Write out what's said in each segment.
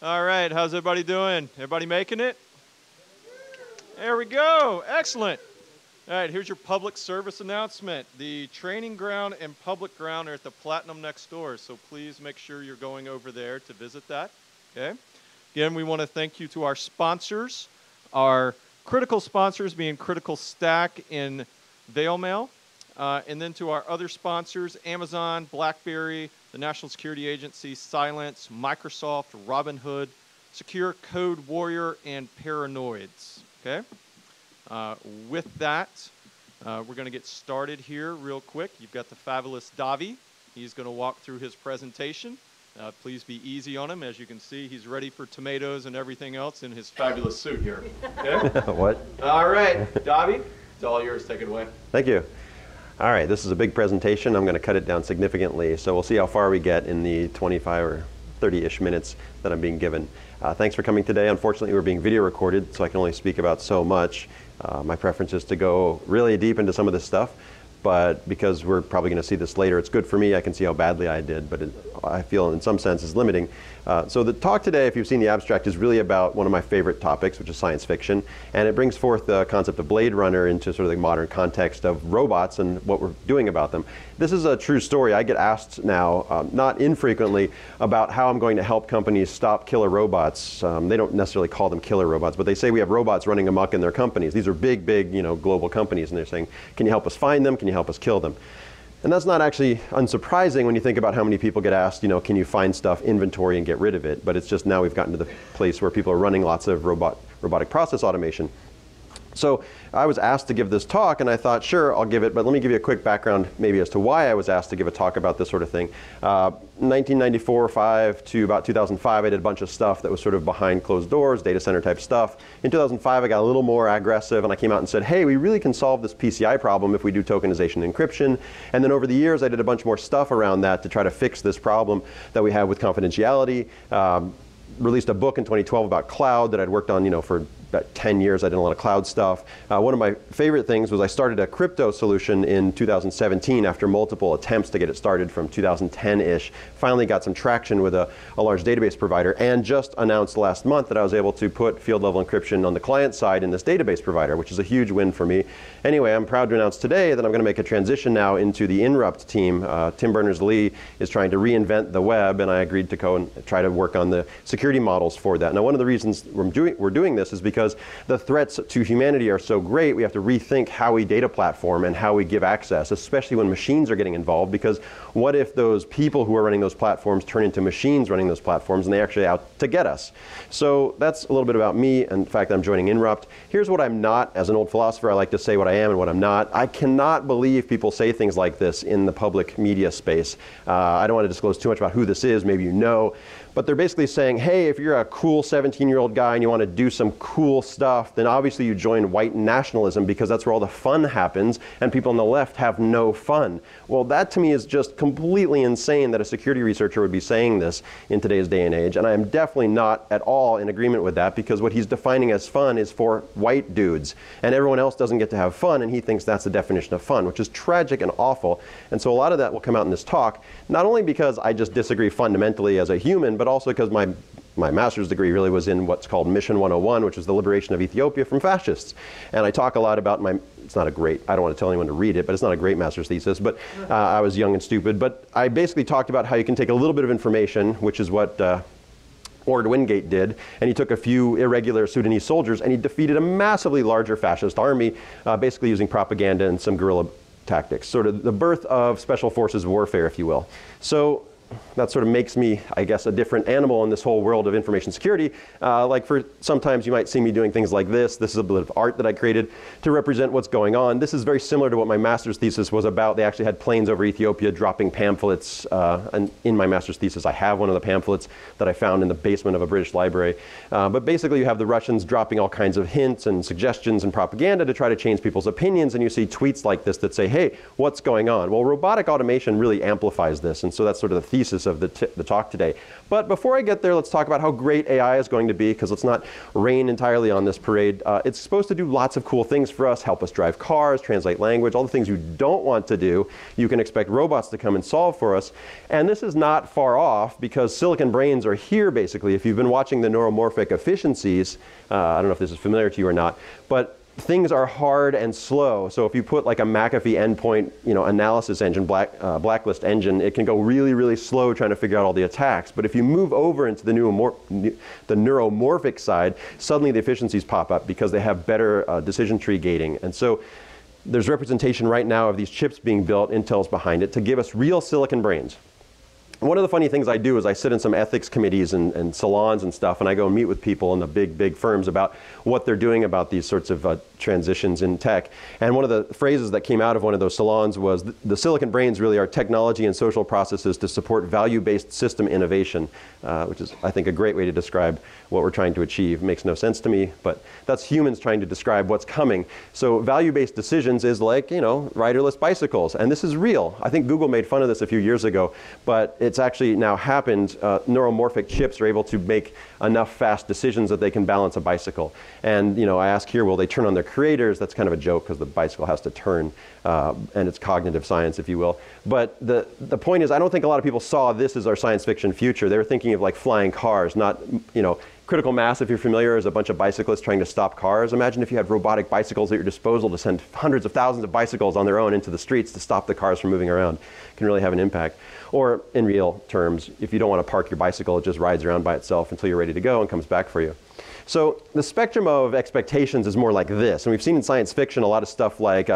All right, how's everybody doing? Everybody making it? There we go. Excellent. All right, here's your public service announcement. The training ground and public ground are at the Platinum next door, so please make sure you're going over there to visit that. Okay. Again, we want to thank you to our sponsors, our critical sponsors being Critical Stack in VeilMail, and then to our other sponsors, Amazon, BlackBerry, the National Security Agency, Cylance, Microsoft, Robinhood, Secure Code Warrior, and Paranoids. Okay? With that, we're going to get started here real quick. You've got the fabulous Davi. He's going to walk through his presentation. Please be easy on him. As you can see, he's ready for tomatoes and everything else in his fabulous suit here. Okay? What? All right, Davi, it's all yours. Take it away. Thank you. All right, this is a big presentation. I'm going to cut it down significantly, so we'll see how far we get in the 25 or 30-ish minutes that I'm being given. Thanks for coming today. Unfortunately, we're being video recorded, so I can only speak about so much. My preference is to go really deep into some of this stuff, but because we're probably going to see this later, it's good for me. I can see how badly I did, but I feel in some sense is limiting. So the talk today, if you've seen the abstract, is really about one of my favorite topics, which is science fiction, and it brings forth the concept of Blade Runner into sort of the modern context of robots and what we're doing about them. This is a true story. I get asked now, not infrequently, about how I'm going to help companies stop killer robots. They don't necessarily call them killer robots, but they say we have robots running amok in their companies. These are big, global companies, and they're saying, can you help us find them? Can you help us kill them? And that's not actually unsurprising when you think about how many people get asked, can you find stuff, inventory, and get rid of it? But it's just now we've gotten to the place where people are running lots of robotic process automation. So I was asked to give this talk, and I thought, sure, I'll give it, but let me give you a quick background maybe as to why I was asked to give a talk about this sort of thing. 1994-5 to about 2005, I did a bunch of stuff that was sort of behind closed doors, data center type stuff. In 2005, I got a little more aggressive, and I came out and said, hey, we really can solve this PCI problem if we do tokenization and encryption. And then over the years, I did a bunch more stuff around that to try to fix this problem that we have with confidentiality. Released a book in 2012 about cloud that I'd worked on, for about 10 years. I did a lot of cloud stuff. One of my favorite things was I started a crypto solution in 2017 after multiple attempts to get it started from 2010-ish. Finally got some traction with a large database provider, and just announced last month that I was able to put field level encryption on the client side in this database provider, which is a huge win for me. Anyway, I'm proud to announce today that I'm going to make a transition now into the Inrupt team. Tim Berners-Lee is trying to reinvent the web, and I agreed to go and try to work on the security models for that. Now, one of the reasons we're doing this is because the threats to humanity are so great, we have to rethink how we data platform and how we give access, especially when machines are getting involved, because what if those people who are running those platforms turn into machines running those platforms and they're actually out to get us? So that's a little bit about me, and the fact that I'm joining Inrupt. Here's what I'm not. As an old philosopher, I like to say what I am and what I'm not. I cannot believe people say things like this in the public media space. I don't want to disclose too much about who this is, maybe you know. But they're basically saying, hey, if you're a cool 17-year-old guy and you want to do some cool stuff, then obviously you join white nationalism because that's where all the fun happens, and people on the left have no fun. Well, that to me is just completely insane that a security researcher would be saying this in today's day and age, and I am definitely not at all in agreement with that, because what he's defining as fun is for white dudes, and everyone else doesn't get to have fun, and he thinks that's the definition of fun, which is tragic and awful. And so a lot of that will come out in this talk, not only because I just disagree fundamentally as a human, but also because my master's degree really was in what's called Mission 101, which is the liberation of Ethiopia from fascists. And I talk a lot about it's not a great, I don't want to tell anyone to read it, but it's not a great master's thesis, but I was young and stupid. But I basically talked about how you can take a little bit of information, which is what Ord Wingate did, and he took a few irregular Sudanese soldiers and he defeated a massively larger fascist army, basically using propaganda and some guerrilla tactics. Sort of the birth of special forces warfare, if you will. So that sort of makes me, I guess, a different animal in this whole world of information security. Like sometimes you might see me doing things like this. This is a bit of art that I created to represent what's going on. This is very similar to what my master's thesis was about. They actually had planes over Ethiopia dropping pamphlets. And in my master's thesis, I have one of the pamphlets that I found in the basement of a British library. But basically, you have the Russians dropping all kinds of hints and suggestions and propaganda to try to change people's opinions. And you see tweets like this that say, hey, what's going on? Well, robotic automation really amplifies this. And so that's sort of the thesis thesis of the talk today. But before I get there, let's talk about how great AI is going to be, because let's not rain entirely on this parade. It's supposed to do lots of cool things for us, help us drive cars, translate language, all the things you don't want to do. You can expect robots to come and solve for us. And this is not far off, because silicon brains are here, basically. If you've been watching the neuromorphic efficiencies, I don't know if this is familiar to you or not, but things are hard and slow. So if you put like a McAfee endpoint, analysis engine, blacklist engine, it can go really, really slow trying to figure out all the attacks. But if you move over into the neuromorphic side, suddenly the efficiencies pop up because they have better decision tree gating. And so there's representation right now of these chips being built, Intel's behind it, to give us real silicon brains. One of the funny things I do is I sit in some ethics committees and salons and stuff, and I go and meet with people in the big firms about what they're doing about these sorts of transitions in tech. And one of the phrases that came out of one of those salons was, the silicon brains really are technology and social processes to support value-based system innovation, which is, I think, a great way to describe what we're trying to achieve. It makes no sense to me, but that's humans trying to describe what's coming. So value-based decisions is like, riderless bicycles, and this is real. I think Google made fun of this a few years ago, but it's actually now happened. Neuromorphic chips are able to make enough fast decisions that they can balance a bicycle. And I ask here, will they turn on their creators? That's kind of a joke, because the bicycle has to turn, and it's cognitive science, if you will. But the point is, I don't think a lot of people saw this as our science fiction future. They were thinking of like flying cars, not, critical mass, if you're familiar, is a bunch of bicyclists trying to stop cars. Imagine if you had robotic bicycles at your disposal to send hundreds of thousands of bicycles on their own into the streets to stop the cars from moving around. It can really have an impact. Or in real terms, if you don't want to park your bicycle, it just rides around by itself until you're ready to go and comes back for you. So the spectrum of expectations is more like this. And we've seen in science fiction a lot of stuff like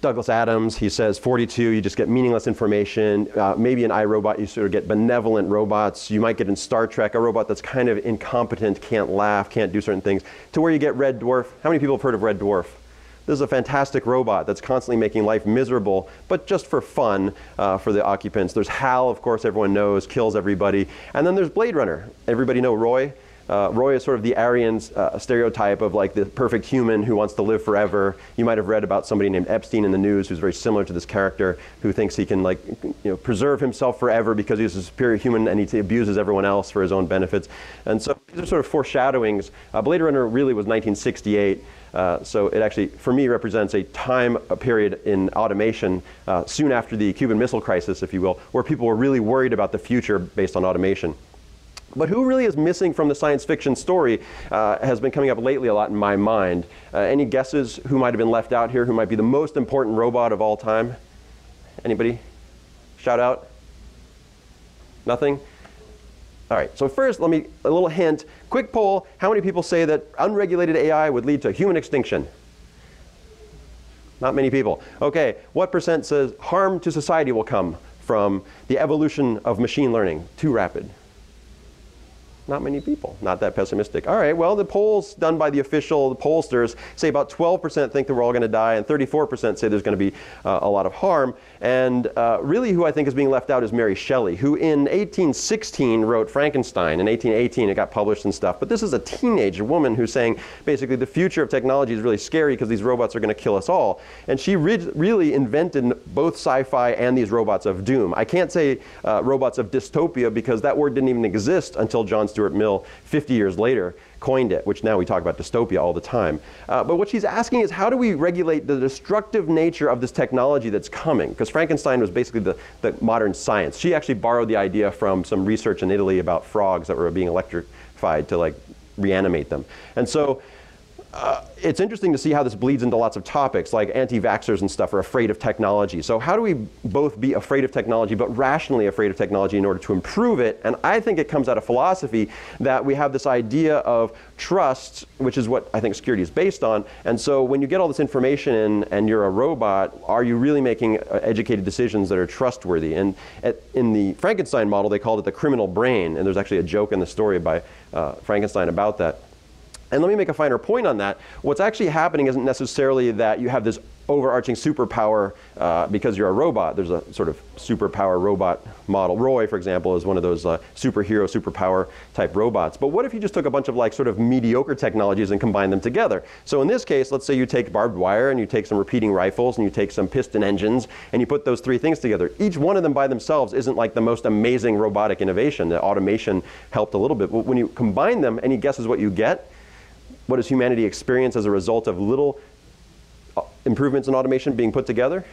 Douglas Adams, he says 42, you just get meaningless information. Maybe in iRobot, you sort of get benevolent robots. You might get in Star Trek a robot that's kind of incompetent, can't laugh, can't do certain things, to where you get Red Dwarf. How many people have heard of Red Dwarf? This is a fantastic robot that's constantly making life miserable, but just for fun for the occupants. There's HAL, of course, everyone knows, kills everybody. And then there's Blade Runner. Everybody know Roy? Roy is sort of the Aryan stereotype of like the perfect human who wants to live forever. You might have read about somebody named Epstein in the news who's very similar to this character, who thinks he can preserve himself forever because he's a superior human and he abuses everyone else for his own benefits. And so these are sort of foreshadowings. Blade Runner really was 1968. So it actually, for me, represents a period in automation soon after the Cuban Missile Crisis, if you will, where people were really worried about the future based on automation. But who really is missing from the science fiction story has been coming up lately a lot in my mind. Any guesses who might have been left out here, who might be the most important robot of all time? Anybody? Shout out? Nothing? All right, so first, a little hint. Quick poll, how many people say that unregulated AI would lead to human extinction? Not many people. Okay, what percent says harm to society will come from the evolution of machine learning? Too rapid. Not many people, not that pessimistic. All right, well, the polls done by the pollsters say about 12% think that we're all going to die, and 34% say there's going to be a lot of harm. And really who I think is being left out is Mary Shelley, who in 1816 wrote Frankenstein. In 1818 it got published and stuff. But this is a teenage woman who's saying basically the future of technology is really scary because these robots are going to kill us all. And she really invented both sci-fi and these robots of doom. I can't say robots of dystopia because that word didn't even exist until John Stuart Mill 50 years later coined it, which now we talk about dystopia all the time. But what she's asking is, how do we regulate the destructive nature of this technology that's coming? Because Frankenstein was basically the modern science. She actually borrowed the idea from some research in Italy about frogs that were being electrified to reanimate them. And so it's interesting to see how this bleeds into lots of topics, like anti-vaxxers and stuff are afraid of technology. So how do we both be afraid of technology but rationally afraid of technology in order to improve it? And I think it comes out of philosophy that we have this idea of trust, which is what I think security is based on. And so when you get all this information in and you're a robot, are you really making educated decisions that are trustworthy? And in the Frankenstein model, they called it the criminal brain. And there's actually a joke in the story by Frankenstein about that. And let me make a finer point on that. What's actually happening isn't necessarily that you have this overarching superpower because you're a robot. There's a sort of superpower robot model. Roy, for example, is one of those superhero, superpower type robots. But what if you just took a bunch of like sort of mediocre technologies and combined them together? So in this case, let's say you take barbed wire and you take some repeating rifles and you take some piston engines and you put those three things together. Each one of them by themselves isn't like the most amazing robotic innovation. The automation helped a little bit. But when you combine them, any guesses what you get? What does humanity experience as a result of little improvements in automation being put together?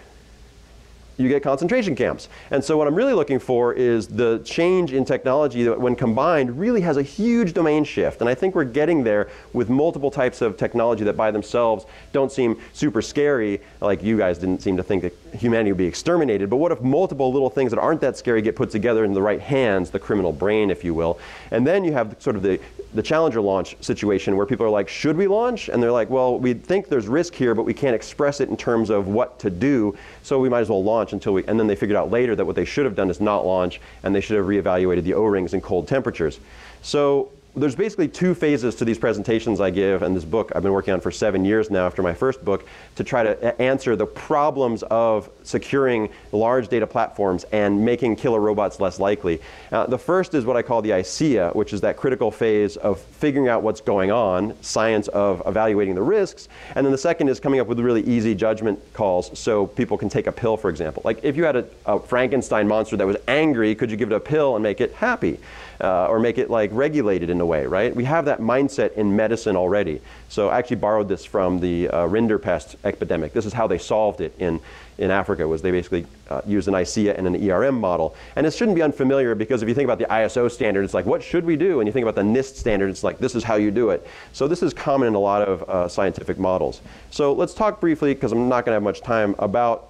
You get concentration camps. And so what I'm really looking for is the change in technology that when combined really has a huge domain shift. And I think we're getting there with multiple types of technology that by themselves don't seem super scary, like you guys didn't seem to think that humanity would be exterminated. But what if multiple little things that aren't that scary get put together in the right hands, the criminal brain, if you will. And then you have sort of the Challenger launch situation where people are like, should we launch? And they're like, well, we think there's risk here, but we can't express it in terms of what to do, so we might as well launch until we, and then they figured out later that what they should have done is not launch, and they should have reevaluated the O-rings in cold temperatures. So there's basically two phases to these presentations I give, and this book I've been working on for 7 years now after my first book to try to answer the problems of securing large data platforms and making killer robots less likely. The first is what I call the ICEA, which is that critical phase of figuring out what's going on, science of evaluating the risks, and then the second is coming up with really easy judgment calls so people can take a pill, for example. Like if you had a Frankenstein monster that was angry, could you give it a pill and make it happy? Or make it like regulated in a way, right? We have that mindset in medicine already. So I actually borrowed this from the Rinderpest epidemic. This is how they solved it in Africa, was they basically used an ICEA and an ERM model. And it shouldn't be unfamiliar because if you think about the ISO standard, it's like, what should we do? And you think about the NIST standard, it's like, this is how you do it. So this is common in a lot of scientific models. So let's talk briefly, because I'm not going to have much time, about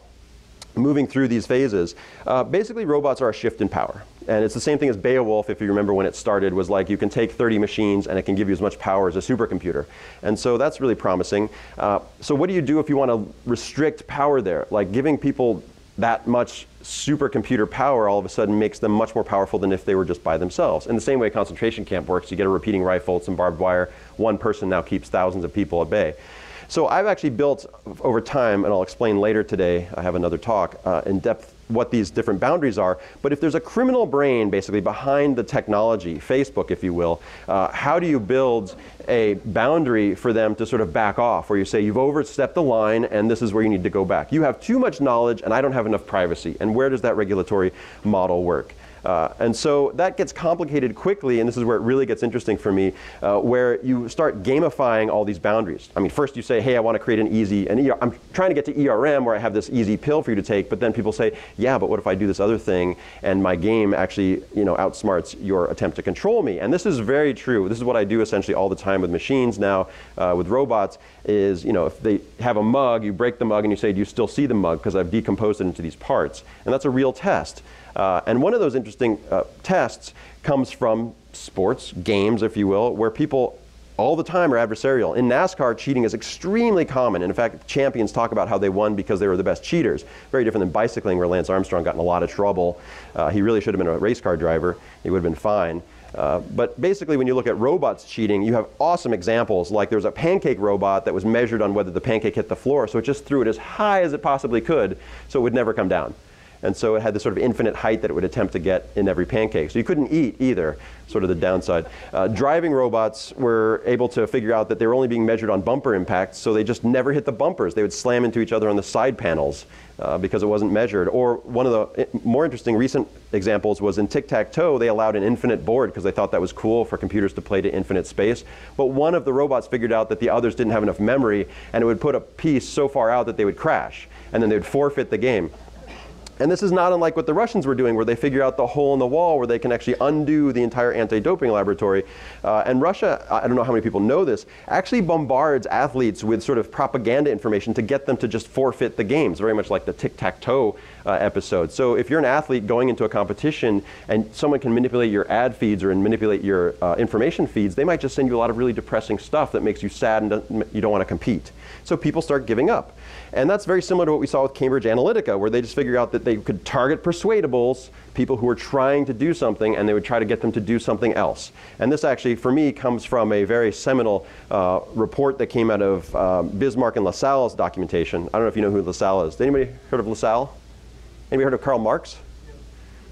moving through these phases. Basically, robots are a shift in power. And it's the same thing as Beowulf, if you remember when it started, was like you can take 30 machines and it can give you as much power as a supercomputer. And so that's really promising. So what do you do if you want to restrict power there? Like giving people that much supercomputer power all of a sudden makes them much more powerful than if they were just by themselves. In the same way concentration camp works, you get a repeating rifle, some barbed wire, one person now keeps thousands of people at bay. So I've actually built over time, and I'll explain later today, I have another talk, in depth what these different boundaries are. But if there's a criminal brain basically behind the technology, Facebook if you will, how do you build a boundary for them to sort of back off, where you say you've overstepped the line and this is where you need to go back. You have too much knowledge and I don't have enough privacy. And where does that regulatory model work? And so that gets complicated quickly, and this is where it really gets interesting for me, where you start gamifying all these boundaries. I mean, first you say, hey, I want to create I'm trying to get to ERM where I have this easy pill for you to take, but then people say, yeah, but what if I do this other thing and my game actually, outsmarts your attempt to control me? And this is very true. This is what I do essentially all the time with machines now, with robots, is, if they have a mug, you break the mug and you say, do you still see the mug? Because I've decomposed it into these parts. And that's a real test. And one of those interesting tests comes from sports, games, if you will, where people all the time are adversarial. In NASCAR, cheating is extremely common. And in fact, champions talk about how they won because they were the best cheaters. Very different than bicycling, where Lance Armstrong got in a lot of trouble. He really should have been a race car driver. He would have been fine. But basically, when you look at robots cheating, you have awesome examples. Like there was a pancake robot that was measured on whether the pancake hit the floor. So it just threw it as high as it possibly could so it would never come down. And so it had this sort of infinite height that it would attempt to get in every pancake. So you couldn't eat either, sort of the downside. Driving robots were able to figure out that they were only being measured on bumper impacts, so they just never hit the bumpers. They would slam into each other on the side panels because it wasn't measured. Or one of the more interesting recent examples was in tic-tac-toe, they allowed an infinite board because they thought that was cool for computers to play to infinite space. But one of the robots figured out that the others didn't have enough memory, and it would put a piece so far out that they would crash, and then they would forfeit the game. And this is not unlike what the Russians were doing, where they figure out the hole in the wall where they can actually undo the entire anti-doping laboratory. And Russia, I don't know how many people know this, actually bombards athletes with sort of propaganda information to get them to just forfeit the games, very much like the tic-tac-toe episode. So if you're an athlete going into a competition and someone can manipulate your ad feeds or manipulate your information feeds, they might just send you a lot of really depressing stuff that makes you sad and you don't want to compete. So people start giving up. And that's very similar to what we saw with Cambridge Analytica, where they just figure out that they could target persuadables, people who were trying to do something, and they would try to get them to do something else. And this actually, for me, comes from a very seminal report that came out of Bismarck and Lassalle's documentation. I don't know if you know who Lassalle is. Anybody heard of Lassalle? Anybody heard of Karl Marx?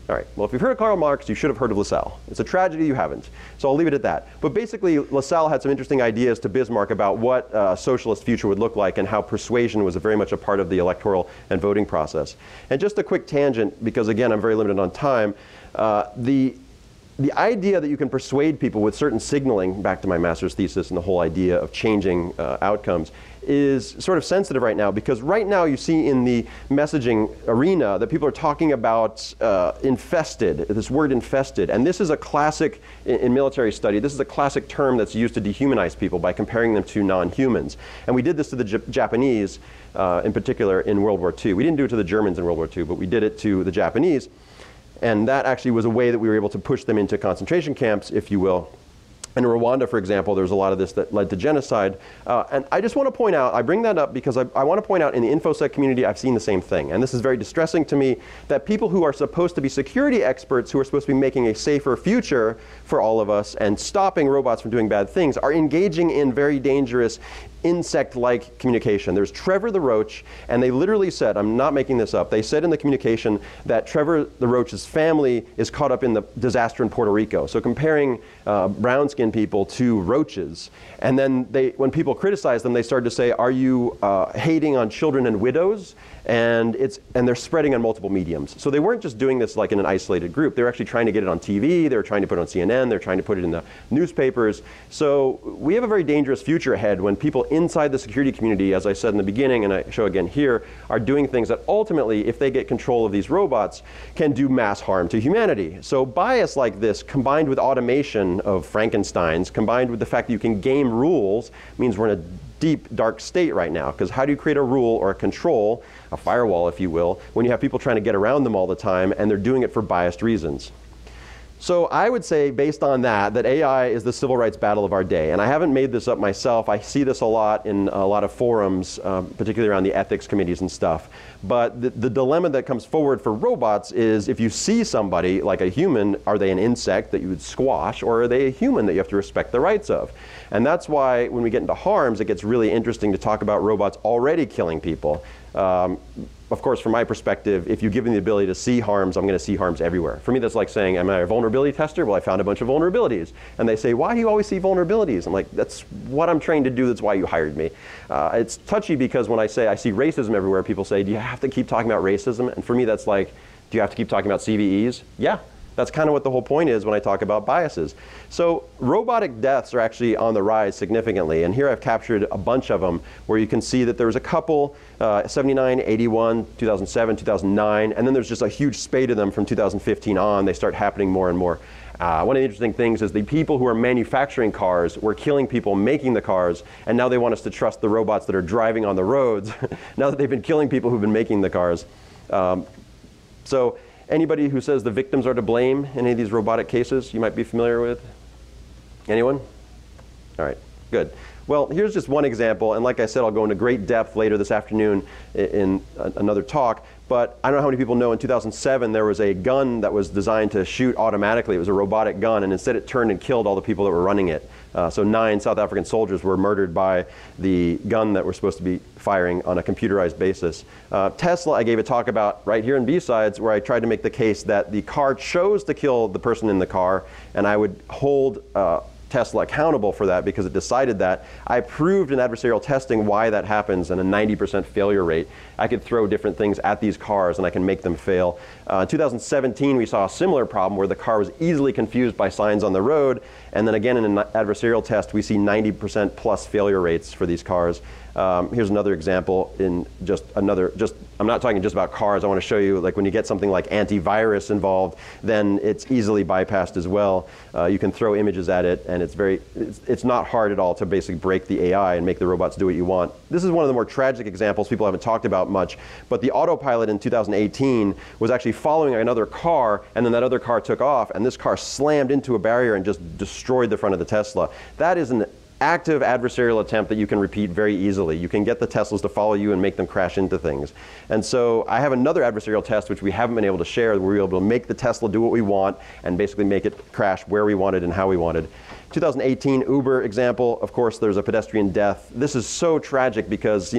All right, well, if you've heard of Karl Marx, you should have heard of Lassalle. It's a tragedy you haven't. So I'll leave it at that. But basically, Lassalle had some interesting ideas to Bismarck about what a socialist future would look like and how persuasion was very much a part of the electoral and voting process. And just a quick tangent, because again, I'm very limited on time. The idea that you can persuade people with certain signaling, back to my master's thesis and the whole idea of changing outcomes, is sort of sensitive right now, because right now you see in the messaging arena that people are talking about infested, this word infested. And this is a classic, in military study, this is a classic term that's used to dehumanize people by comparing them to non-humans. And we did this to the Japanese, in particular, in World War II. We didn't do it to the Germans in World War II, but we did it to the Japanese. And that actually was a way that we were able to push them into concentration camps, if you will. In Rwanda, for example, there was a lot of this that led to genocide. And I just want to point out, I bring that up because I want to point out in the InfoSec community, I've seen the same thing. And this is very distressing to me, that people who are supposed to be security experts, who are supposed to be making a safer future for all of us and stopping robots from doing bad things, are engaging in very dangerous insect-like communication. There's Trevor the Roach, and they literally said, I'm not making this up, they said in the communication that Trevor the Roach's family is caught up in the disaster in Puerto Rico. So comparing brown-skinned people to roaches. And then when people criticize them, they started to say, are you hating on children and widows? And they're spreading on multiple mediums. So they weren't just doing this like in an isolated group. They were actually trying to get it on TV, they were trying to put it on CNN, they're trying to put it in the newspapers. So we have a very dangerous future ahead when people inside the security community, as I said in the beginning, and I show again here, are doing things that ultimately, if they get control of these robots, can do mass harm to humanity. So bias like this, combined with automation of Frankensteins, combined with the fact that you can game rules, means we're in a deep, dark state right now. Because how do you create a rule or a control, a firewall if you will, when you have people trying to get around them all the time and they're doing it for biased reasons? So I would say, based on that AI is the civil rights battle of our day. And I haven't made this up myself. I see this a lot in a lot of forums, particularly around the ethics committees and stuff. But the dilemma that comes forward for robots is, if you see somebody like a human, are they an insect that you would squash, or are they a human that you have to respect the rights of? And that's why when we get into harms, it gets really interesting to talk about robots already killing people. Of course, from my perspective, if you give me the ability to see harms, I'm going to see harms everywhere. For me, that's like saying, am I a vulnerability tester? Well, I found a bunch of vulnerabilities. And they say, why do you always see vulnerabilities? I'm like, that's what I'm trained to do. That's why you hired me. It's touchy because when I say I see racism everywhere, people say, do you have to keep talking about racism? And for me, that's like, do you have to keep talking about CVEs? Yeah. That's kind of what the whole point is when I talk about biases. So robotic deaths are actually on the rise significantly. And here I've captured a bunch of them where you can see that there was a couple, 79, 81, 2007, 2009, and then there's just a huge spate of them from 2015 on. They start happening more and more. One of the interesting things is the people who are manufacturing cars were killing people making the cars, and now they want us to trust the robots that are driving on the roads now that they've been killing people who've been making the cars. So anybody who says the victims are to blame in any of these robotic cases you might be familiar with? Anyone? All right, good. Well, here's just one example, and like I said, I'll go into great depth later this afternoon in another talk. But I don't know how many people know in 2007 there was a gun that was designed to shoot automatically. It was a robotic gun, and instead it turned and killed all the people that were running it. So 9 South African soldiers were murdered by the gun that were supposed to be firing on a computerized basis. Tesla, I gave a talk about right here in B-Sides, where I tried to make the case that the car chose to kill the person in the car, and I would hold Tesla accountable for that because it decided that. I proved in adversarial testing why that happens, and a 90% failure rate. I could throw different things at these cars and I can make them fail. In 2017 we saw a similar problem where the car was easily confused by signs on the road, and then again in an adversarial test we see 90% plus failure rates for these cars. Here's another example in I'm not talking just about cars. I want to show you, like, when you get something like antivirus involved, then it's easily bypassed as well. You can throw images at it, and it's not hard at all to basically break the AI and make the robots do what you want. This is one of the more tragic examples people haven't talked about much, but the autopilot in 2018 was actually following another car, and then that other car took off, and this car slammed into a barrier and just destroyed the front of the Tesla. That is an active adversarial attempt that you can repeat very easily. You can get the Teslas to follow you and make them crash into things. And so I have another adversarial test which we haven't been able to share, where we were able to make the Tesla do what we want and basically make it crash where we wanted and how we wanted. 2018 Uber example, of course, there's a pedestrian death. This is so tragic because,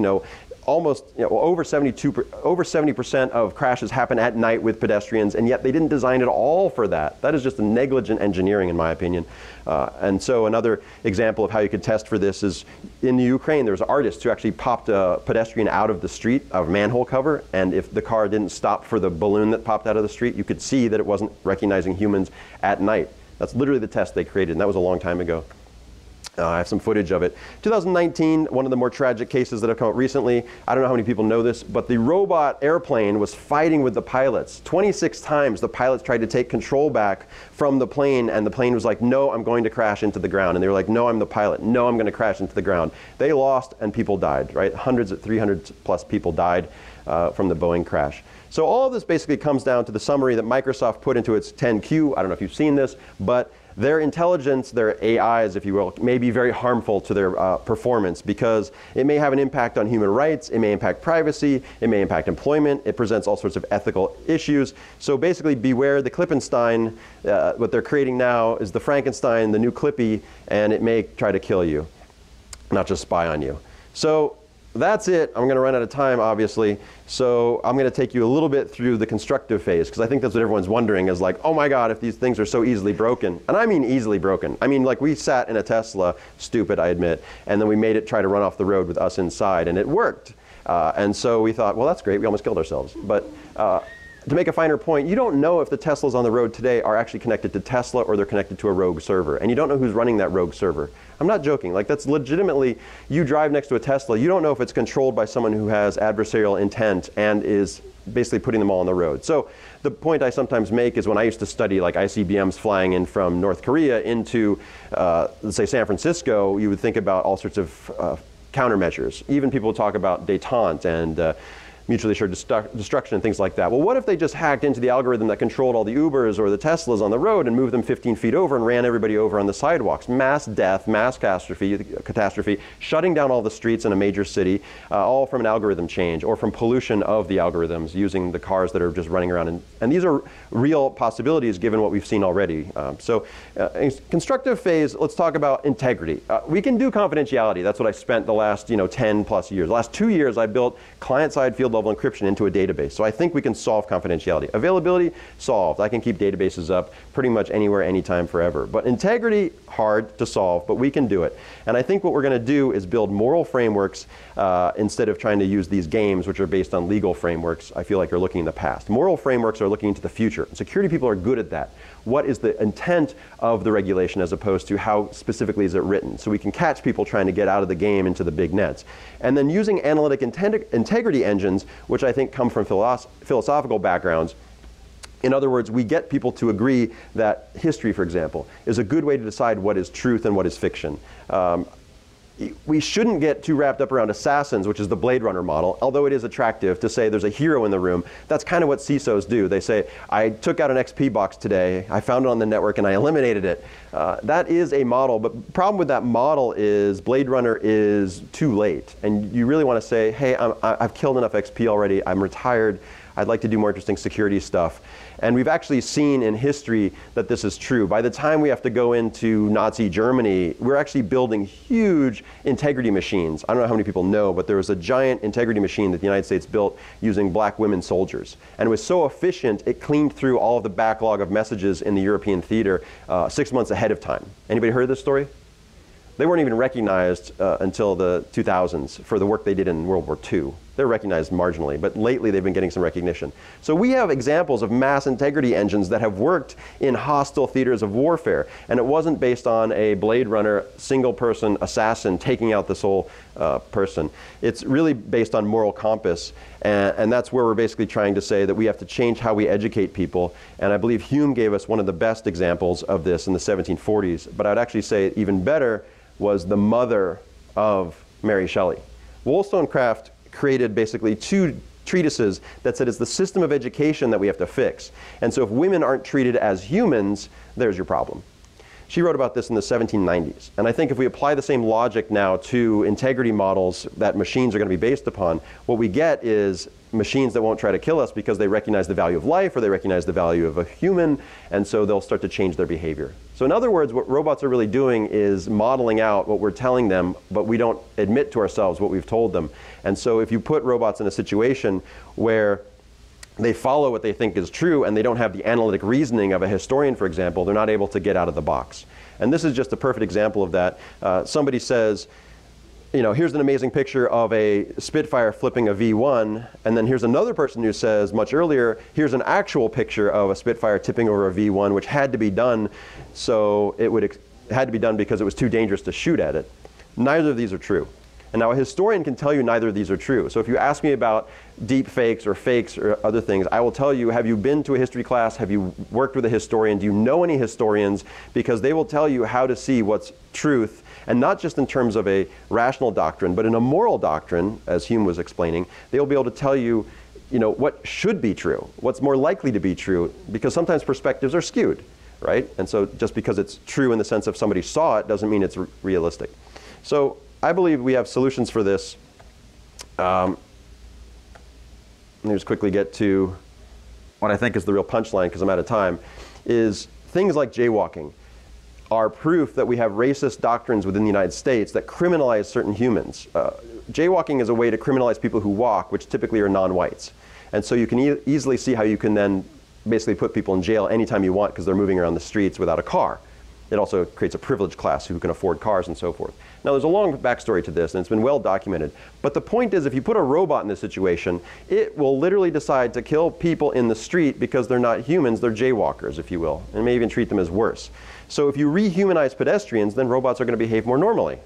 almost over 70% of crashes happen at night with pedestrians, and yet they didn't design it all for that. That is just a negligent engineering, in my opinion. And so another example of how you could test for this is in the Ukraine. There was artists who actually popped a pedestrian out of the street, of manhole cover, and if the car didn't stop for the balloon that popped out of the street, you could see that it wasn't recognizing humans at night. That's literally the test they created, and that was a long time ago. I have some footage of it. 2019, one of the more tragic cases that have come up recently. I don't know how many people know this, but the robot airplane was fighting with the pilots. 26 times the pilots tried to take control back from the plane, and the plane was like, no, I'm going to crash into the ground. And they were like, no, I'm the pilot. No, I'm going to crash into the ground. They lost, and people died, right? 300 plus people died from the Boeing crash. So all of this basically comes down to the summary that Microsoft put into its 10Q. I don't know if you've seen this, but their intelligence, their AIs, if you will, may be very harmful to their performance because it may have an impact on human rights, it may impact privacy, it may impact employment, it presents all sorts of ethical issues. So basically beware the Klippenstein. What they're creating now is the Frankenstein, the new Clippy, and it may try to kill you, not just spy on you. So that's it. I'm going to run out of time, obviously. So I'm going to take you a little bit through the constructive phase, because I think that's what everyone's wondering is like, oh my God, if these things are so easily broken. And I mean easily broken. I mean, like we sat in a Tesla, stupid, I admit, and then we made it try to run off the road with us inside, and it worked. And so we thought, well, that's great. We almost killed ourselves. But to make a finer point, you don't know if the Teslas on the road today are actually connected to Tesla or they're connected to a rogue server. And you don't know who's running that rogue server. I'm not joking. Like, that's legitimately, you drive next to a Tesla, you don't know if it's controlled by someone who has adversarial intent and is basically putting them all on the road. So the point I sometimes make is when I used to study like ICBMs flying in from North Korea into, let's say, San Francisco, you would think about all sorts of countermeasures. Even people talk about détente and mutually assured destruction and things like that. Well, what if they just hacked into the algorithm that controlled all the Ubers or the Teslas on the road and moved them 15 feet over and ran everybody over on the sidewalks? Mass death, mass catastrophe, shutting down all the streets in a major city, all from an algorithm change or from pollution of the algorithms using the cars that are just running around. And these are real possibilities given what we've seen already. In constructive phase, let's talk about integrity. We can do confidentiality. That's what I spent the last 10 plus years. The last 2 years, I built client-side field level encryption into a database. So I think we can solve confidentiality. Availability, solved. I can keep databases up pretty much anywhere, anytime, forever. But integrity, hard to solve, but we can do it. And I think what we're going to do is build moral frameworks instead of trying to use these games, which are based on legal frameworks. I feel like are looking in the past. Moral frameworks are looking into the future. Security people are good at that. What is the intent of the regulation as opposed to how specifically is it written? So we can catch people trying to get out of the game into the big nets. And then using analytic integrity engines, which I think come from philosophical backgrounds. In other words, we get people to agree that history, for example, is a good way to decide what is truth and what is fiction. We shouldn't get too wrapped up around assassins, which is the Blade Runner model, although it is attractive to say there's a hero in the room. That's kind of what CISOs do. They say, I took out an XP box today, I found it on the network, and I eliminated it. That is a model, but the problem with that model is Blade Runner is too late. And you really want to say, hey, I've killed enough XP already, I'm retired, I'd like to do more interesting security stuff. And we've actually seen in history that this is true. By the time we have to go into Nazi Germany, we're actually building huge integrity machines. I don't know how many people know, but there was a giant integrity machine that the United States built using black women soldiers. And it was so efficient, it cleaned through all of the backlog of messages in the European theater 6 months ahead of time. Anybody heard this story? They weren't even recognized until the 2000s for the work they did in World War II. They're recognized marginally, but lately they've been getting some recognition. So we have examples of mass integrity engines that have worked in hostile theaters of warfare, and it wasn't based on a Blade Runner single-person assassin taking out this whole person. It's really based on moral compass, and that's where we're basically trying to say that we have to change how we educate people, and I believe Hume gave us one of the best examples of this in the 1740s, but I'd actually say even better was the mother of Mary Shelley. Wollstonecraft created basically 2 treatises that said it's the system of education that we have to fix. And so if women aren't treated as humans, there's your problem. She wrote about this in the 1790s. And I think if we apply the same logic now to integrity models that machines are going to be based upon, what we get is machines that won't try to kill us because they recognize the value of life or they recognize the value of a human, and so they'll start to change their behavior. So in other words, what robots are really doing is modeling out what we're telling them, but we don't admit to ourselves what we've told them. And so if you put robots in a situation where they follow what they think is true and they don't have the analytic reasoning of a historian, for example, they're not able to get out of the box. And this is just a perfect example of that. Somebody says, you know, here's an amazing picture of a Spitfire flipping a V1, and then here's another person who says much earlier, here's an actual picture of a Spitfire tipping over a V1, which had to be done, so it had to be done because it was too dangerous to shoot at it. Neither of these are true. And now a historian can tell you neither of these are true. So if you ask me about deep fakes or other things, I will tell you, have you been to a history class? Have you worked with a historian? Do you know any historians? Because they will tell you how to see what's truth, and not just in terms of a rational doctrine, but in a moral doctrine, as Hume was explaining. They'll be able to tell you, you know, what should be true, what's more likely to be true, because sometimes perspectives are skewed, right? And so just because it's true in the sense of somebody saw it doesn't mean it's realistic. So I believe we have solutions for this. Let me just quickly get to what I think is the real punchline, because I'm out of time, is things like jaywalking are proof that we have racist doctrines within the United States that criminalize certain humans. Jaywalking is a way to criminalize people who walk, which typically are non-whites. And so you can easily see how you can then basically put people in jail anytime you want because they're moving around the streets without a car. It also creates a privileged class who can afford cars and so forth. Now there's a long backstory to this and it's been well documented. But the point is, if you put a robot in this situation, it will literally decide to kill people in the street because they're not humans, they're jaywalkers, if you will, and may even treat them as worse. So if you rehumanize pedestrians, then robots are going to behave more normally.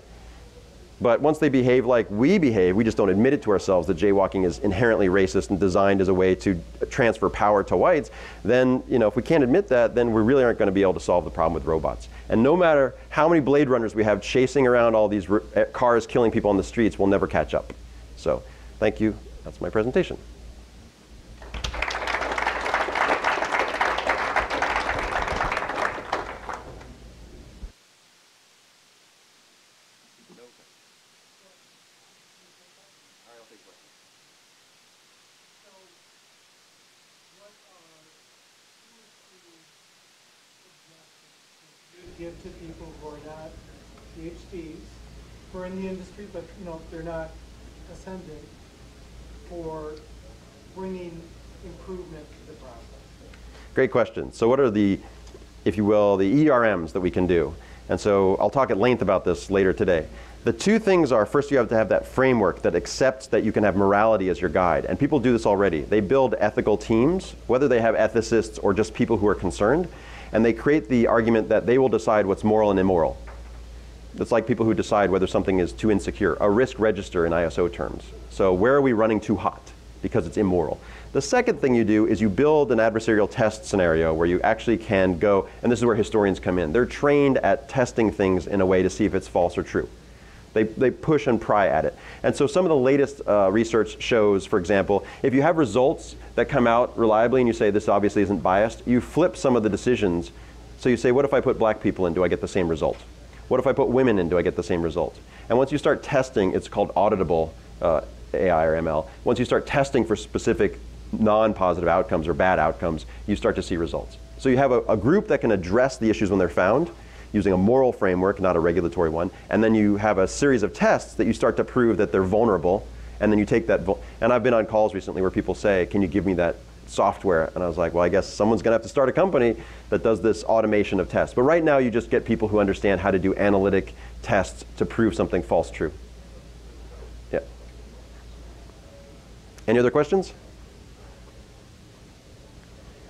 But once they behave like we behave, we just don't admit it to ourselves that jaywalking is inherently racist and designed as a way to transfer power to whites, then, you know, if we can't admit that, then we really aren't going to be able to solve the problem with robots. And no matter how many Blade Runners we have chasing around all these cars killing people on the streets, we'll never catch up. So thank you. That's my presentation. Give to people who are not PhDs, who are in the industry, but you know they're not ascendant, for bringing improvement to the process? Great question. So what are the, if you will, the ERMs that we can do? And so I'll talk at length about this later today. The two things are, first you have to have that framework that accepts that you can have morality as your guide. And people do this already. They build ethical teams, whether they have ethicists or just people who are concerned. And they create the argument that they will decide what's moral and immoral. It's like people who decide whether something is too insecure, a risk register in ISO terms. So where are we running too hot? Because it's immoral. The second thing you do is you build an adversarial test scenario where you actually can go, and this is where historians come in. They're trained at testing things in a way to see if it's false or true. They push and pry at it. And so some of the latest research shows, for example, if you have results that come out reliably and you say this obviously isn't biased, you flip some of the decisions. So you say, what if I put black people in? Do I get the same result? What if I put women in? Do I get the same result? And once you start testing, it's called auditable AI or ML. Once you start testing for specific non-positive outcomes or bad outcomes, you start to see results. So you have a group that can address the issues when they're found, using a moral framework, not a regulatory one. And then you have a series of tests that you start to prove that they're vulnerable. And then you take that, and I've been on calls recently where people say, can you give me that software? And I was like, well, I guess someone's gonna have to start a company that does this automation of tests. But right now you just get people who understand how to do analytic tests to prove something false true. Yeah. Any other questions?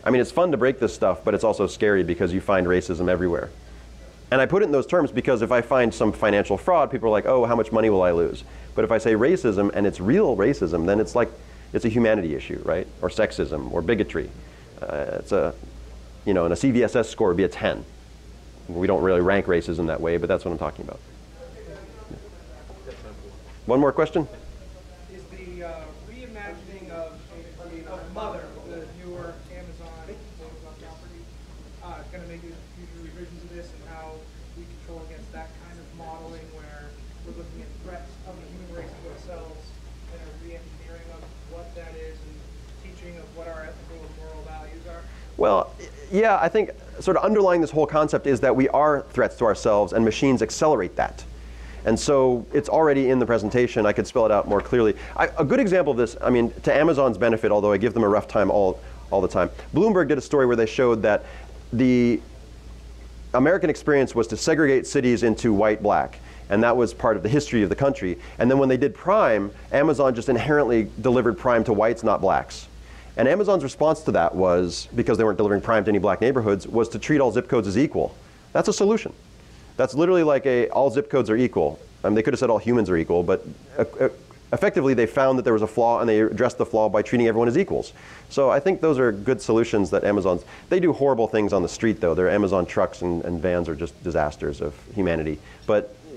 I mean, it's fun to break this stuff, but it's also scary because you find racism everywhere. And I put it in those terms because if I find some financial fraud, people are like, oh, how much money will I lose? But if I say racism and it's real racism, then it's like, it's a humanity issue, right? Or sexism or bigotry. It's a, you know, and a CVSS score would be a 10. We don't really rank racism that way, but that's what I'm talking about. One more question? Is the reimagining of Mother, the newer Amazon property, going to make future revisions of this and how Well, yeah, I think sort of underlying this whole concept is that we are threats to ourselves, and machines accelerate that. And so it's already in the presentation. I could spell it out more clearly. A good example of this, I mean, to Amazon's benefit, although I give them a rough time all the time, Bloomberg did a story where they showed that the American experience was to segregate cities into white, black. And that was part of the history of the country. And then when they did Prime, Amazon just inherently delivered Prime to whites, not blacks. And Amazon's response to that was, because they weren't delivering Prime to any black neighborhoods, was to treat all zip codes as equal. That's a solution. That's literally like all zip codes are equal. I mean, they could have said all humans are equal, but effectively they found that there was a flaw, and they addressed the flaw by treating everyone as equals. So I think those are good solutions that they do horrible things on the street though. Their Amazon trucks and vans are just disasters of humanity.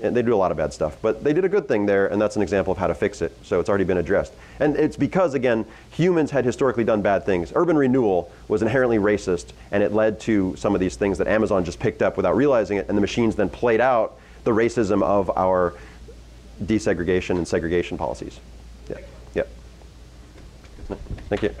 And they do a lot of bad stuff. But they did a good thing there, and that's an example of how to fix it. So it's already been addressed. And it's because, again, humans had historically done bad things. Urban renewal was inherently racist, and it led to some of these things that Amazon just picked up without realizing it, and the machines then played out the racism of our desegregation and segregation policies. Yeah. Yeah. Thank you.